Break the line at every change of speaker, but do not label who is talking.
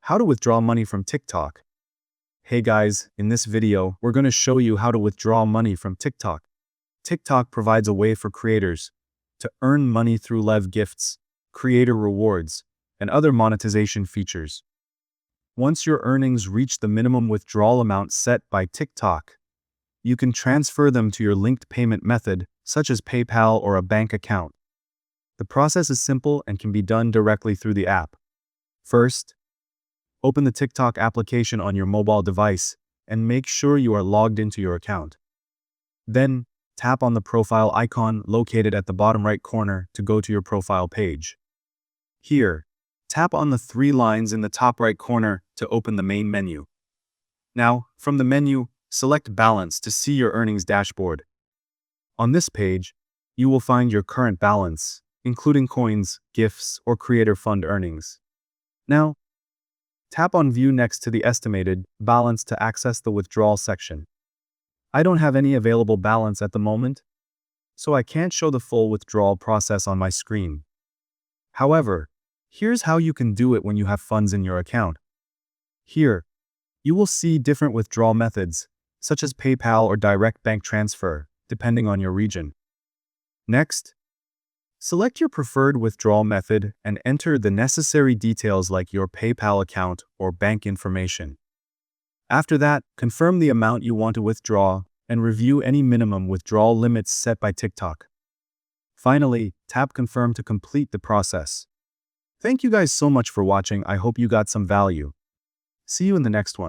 How to withdraw money from TikTok. Hey guys, in this video, we're going to show you how to withdraw money from TikTok. TikTok provides a way for creators to earn money through live gifts, creator rewards, and other monetization features. Once your earnings reach the minimum withdrawal amount set by TikTok, you can transfer them to your linked payment method, such as PayPal or a bank account. The process is simple and can be done directly through the app. First, open the TikTok application on your mobile device and make sure you are logged into your account. Then, tap on the profile icon located at the bottom right corner to go to your profile page. Here, tap on the three lines in the top right corner to open the main menu. Now, from the menu, select Balance to see your earnings dashboard. On this page, you will find your current balance, including coins, gifts, or creator fund earnings. Now, tap on View next to the estimated balance to access the withdrawal section. I don't have any available balance at the moment, so I can't show the full withdrawal process on my screen. However, here's how you can do it when you have funds in your account. Here, you will see different withdrawal methods, such as PayPal or direct bank transfer, depending on your region. Next, select your preferred withdrawal method and enter the necessary details like your PayPal account or bank information. After that, confirm the amount you want to withdraw and review any minimum withdrawal limits set by TikTok. Finally, tap Confirm to complete the process. Thank you guys so much for watching. I hope you got some value. See you in the next one.